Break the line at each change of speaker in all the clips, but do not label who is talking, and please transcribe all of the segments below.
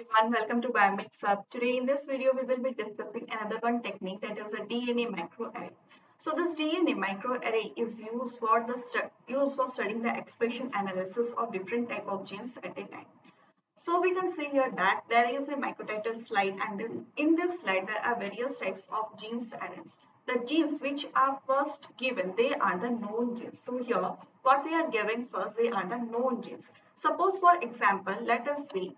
everyone, welcome to Biomicshub. Today in this video we will be discussing another one technique, that is a DNA microarray. So this DNA microarray is used for studying the expression analysis of different type of genes at a time. So we can see here that there is a microtiter slide, and in this slide there are various types of genes arrays. The genes which are first given, they are the known genes. So here what we are giving first, they are the known genes. Suppose for example, let us see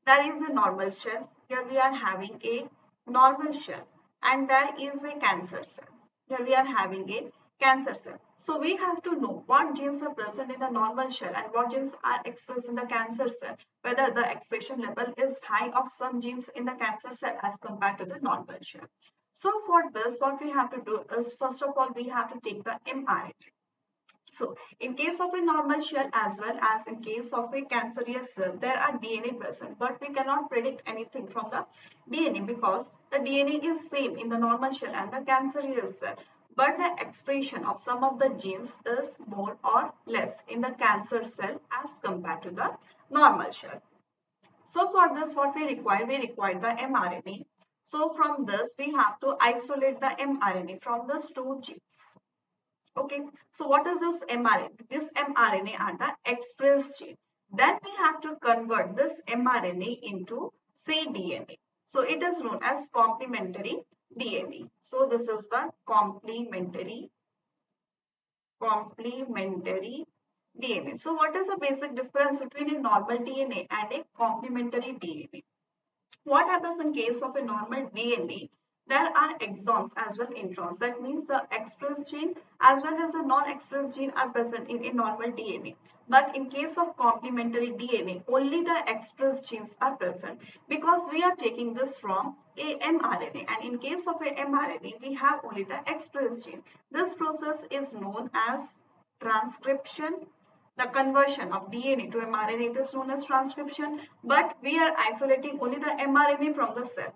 there is a normal shell. Here we are having a normal shell, and there is a cancer cell. Here we are having a cancer cell. So we have to know what genes are present in the normal shell and what genes are expressed in the cancer cell, whether the expression level is high of some genes in the cancer cell as compared to the normal shell. So for this, what we have to do is, first of all, we have to take the mRNA. So, in case of a normal shell as well as in case of a cancerous cell, there are DNA present, but we cannot predict anything from the DNA because the DNA is same in the normal shell and the cancerous cell. But the expression of some of the genes is more or less in the cancer cell as compared to the normal shell. So for this, what we require the mRNA. So from this, we have to isolate the mRNA from these two genes. Okay, so what is this mRNA? This mRNA are the express gene. Then we have to convert this mRNA into cDNA. So it is known as complementary DNA. So this is the complementary DNA. So what is the basic difference between a normal DNA and a complementary DNA? What happens in case of a normal DNA? There are exons as well introns. That means the expressed gene as well as the non-expressed gene are present in a normal DNA. But in case of complementary DNA, only the expressed genes are present because we are taking this from a mRNA. And in case of a mRNA, we have only the expressed gene. This process is known as transcription. The conversion of DNA to mRNA is known as transcription, but we are isolating only the mRNA from the cell,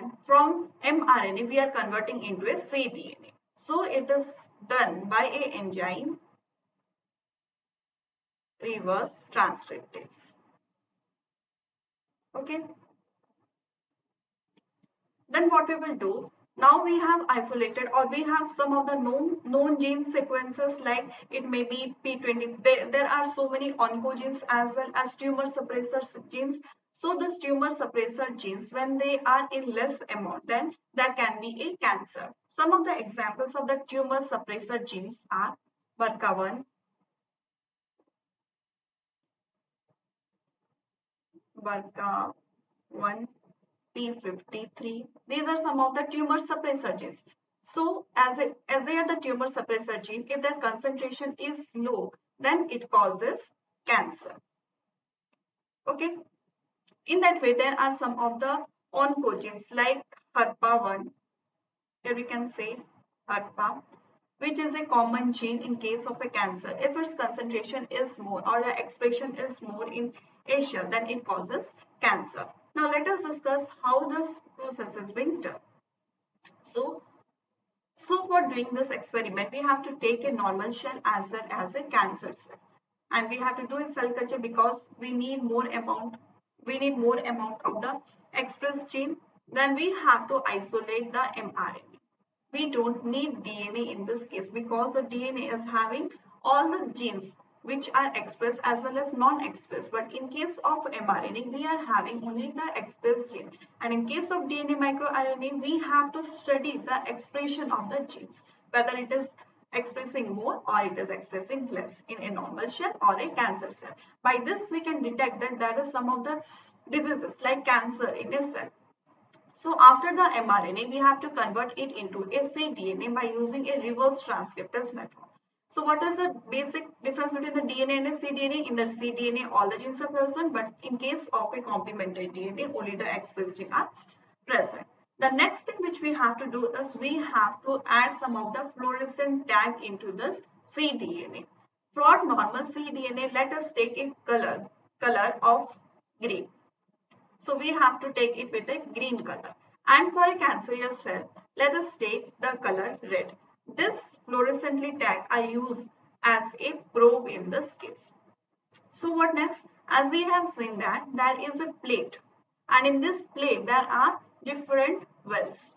and from mRNA we are converting into a cDNA. So it is done by a enzyme reverse transcriptase. Okay. Then what we will do, now we have isolated or we have some of the known gene sequences, like it may be P20. There are so many oncogenes as well as tumor suppressor genes. So this tumor suppressor genes, when they are in less amount, then there can be a cancer. Some of the examples of the tumor suppressor genes are BRCA1, BRCA1, P53. These are some of the tumor suppressor genes. So as they are the tumor suppressor gene, if their concentration is low, then it causes cancer. Okay. In that way, there are some of the oncogenes like HERPA1. Here we can say HERPA, which is a common gene in case of a cancer. If its concentration is more or the expression is more in Asia, then it causes cancer. Now let us discuss how this process is being done. So for doing this experiment, we have to take a normal shell as well as a cancer cell. And we have to do a cell culture because we need more amount of the expressed gene. Then we have to isolate the mRNA. We don't need DNA in this case because the DNA is having all the genes which are expressed as well as non-expressed. But in case of mRNA, we are having only the expressed gene. And in case of DNA microRNA, we have to study the expression of the genes, whether it is expressing more or it is expressing less in a normal cell or a cancer cell. By this, we can detect that there is some of the diseases like cancer in a cell. So after the mRNA, we have to convert it into a cDNA by using a reverse transcriptase method. So what is the basic difference between the DNA and a cDNA? In the cDNA, all the genes are present, but in case of a complementary DNA, only the expressed genes are present. The next thing which we have to do is we have to add some of the fluorescent tag into this cDNA. For normal cDNA, let us take a color of green. So we have to take it with a green color. And for a cancerous cell, let us take the color red. This fluorescently tag I use as a probe in this case. So what next? As we have seen that there is a plate and in this plate there are different wells.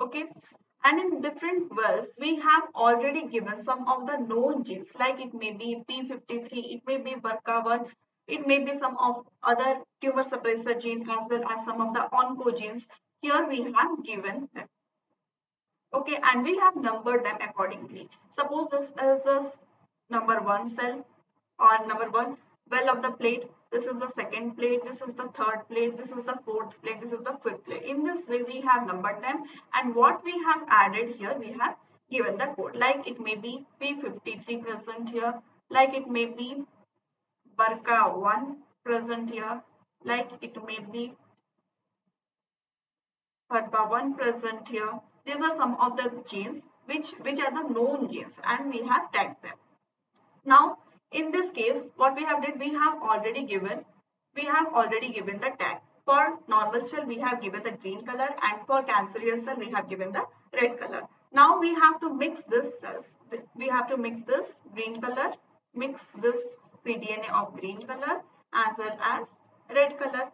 Okay, and in different wells we have already given some of the known genes, like it may be P53, it may be BRCA1, it may be some of other tumor suppressor gene as well as some of the oncogenes. Here we have given them. Okay, and we have numbered them accordingly. Suppose this is a number 1 cell or number 1 well of the plate. This is the second plate, this is the third plate, this is the fourth plate, this is the fifth plate. In this way we have numbered them, and what we have added here, we have given the code, like it may be P53 present here, like it may be BRCA1 present here, like it may be BRCA1 present here. These are some of the genes which are the known genes, and we have tagged them. Now, in this case, what we have did, we have already given the tag. For normal cell, we have given the green color, and for cancerous cell, we have given the red color. Now we have to mix this cells. We have to mix this green color, mix this cDNA of green color as well as red color.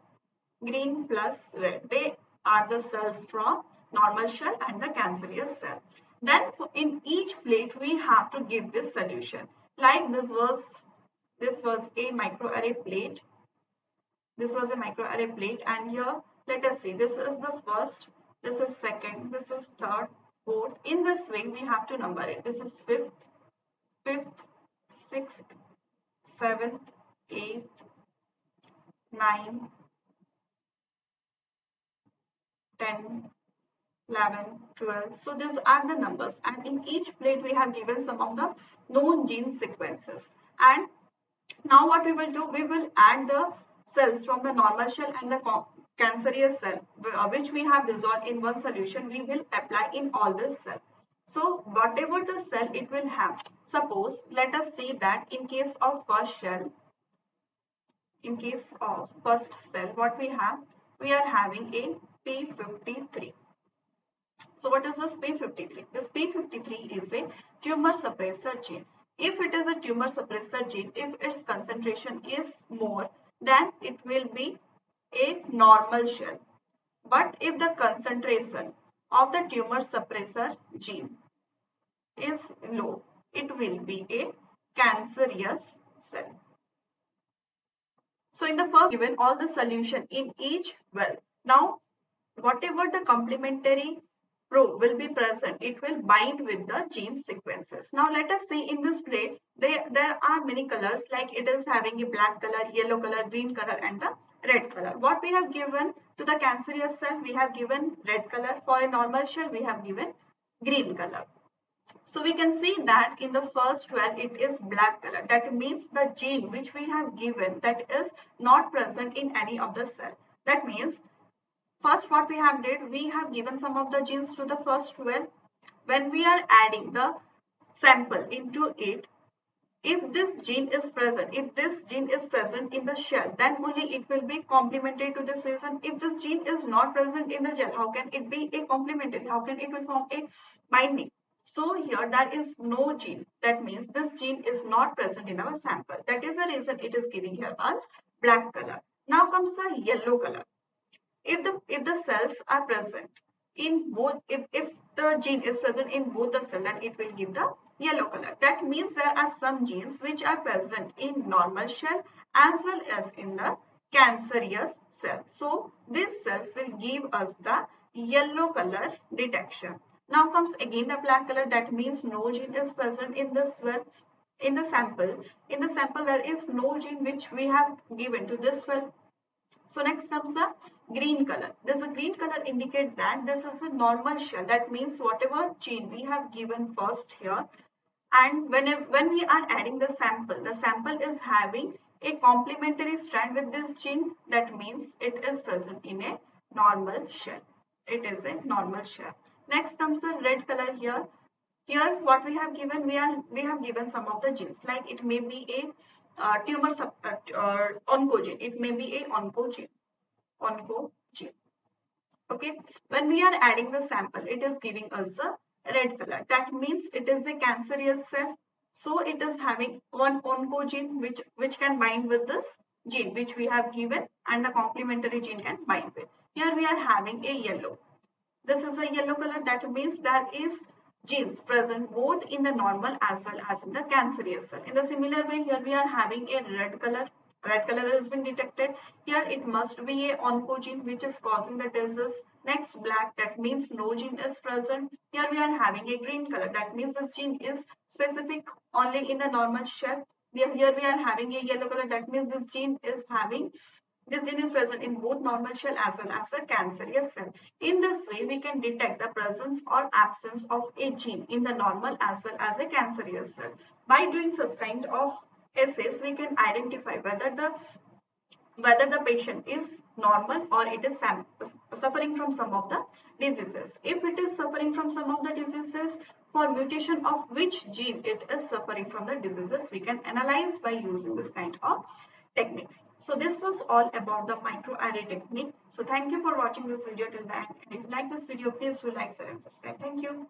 Green plus red, they are the cells from normal cell and the cancerous cell. Then in each plate we have to give this solution, like this was a microarray plate, and here let us see, this is the first, this is second, this is third, fourth. In this way we have to number it. This is fifth, sixth, seventh, eighth, ninth, 10, 11, 12. So these are the numbers, and in each plate we have given some of the known gene sequences. And now what we will do, we will add the cells from the normal cell and the cancerous cell, which we have dissolved in one solution. We will apply in all this cell. So whatever the cell it will have, suppose let us say that in case of first cell, what we have, we are having a P53. So what is this P53? This P53 is a tumor suppressor gene. If it is a tumor suppressor gene, if its concentration is more, then it will be a normal shell. But if the concentration of the tumor suppressor gene is low, it will be a cancerous cell. So in the first given all the solution in each well. Now whatever the complementary probe will be present, it will bind with the gene sequences. Now let us see in this plate, there are many colors, like it is having a black color, yellow color, green color and the red color. What we have given to the cancerous cell, we have given red color. For a normal cell, we have given green color. So we can see that in the first well it is black color. That means the gene which we have given, that is not present in any of the cell. That means first what we have did, we have given some of the genes to the first well. When we are adding the sample into it, if this gene is present, in the shell, then only it will be complementary to this region. If this gene is not present in the gel, how can it be a complementary? How can it will form a binding? So here there is no gene. That means this gene is not present in our sample. That is the reason it is giving here us black color. Now comes the yellow color. If the cells are present in both, if the gene is present in both the cell, then it will give the yellow color. That means there are some genes which are present in normal cell as well as in the cancerous cell. So these cells will give us the yellow color detection. Now comes again the black color. That means no gene is present in this well. In the sample there is no gene which we have given to this well. So next comes the green color. This green color indicate that this is a normal shell. That means whatever gene we have given first here, and when we are adding the sample is having a complementary strand with this gene. That means it is present in a normal shell. It is a normal shell. Next comes the red color here. Here what we have given, we have given some of the genes, like it may be a tumor oncogene. It may be a oncogene. Okay, when we are adding the sample, it is giving us a red color. That means it is a cancerous cell. So it is having one oncogene which can bind with this gene which we have given and the complementary gene can bind with. Here we are having a yellow. This is the yellow color. That means there is genes present both in the normal as well as in the cancerous cell. In the similar way, here we are having a red color. Red color has been detected. Here it must be a oncogene which is causing the disease. Next, black, that means no gene is present. Here we are having a green color. That means this gene is specific only in the normal cell. Here we are having a yellow color. That means this gene is present in both normal cell as well as the cancerous cell. In this way, we can detect the presence or absence of a gene in the normal as well as a cancerous cell. By doing this kind of assays, we can identify whether the patient is normal or it is suffering from some of the diseases. If it is suffering from some of the diseases, for mutation of which gene it is suffering from the diseases, we can analyze by using this kind of techniques. So this was all about the microarray technique. So thank you for watching this video till the end. And if you like this video, please do like, share and subscribe. Thank you.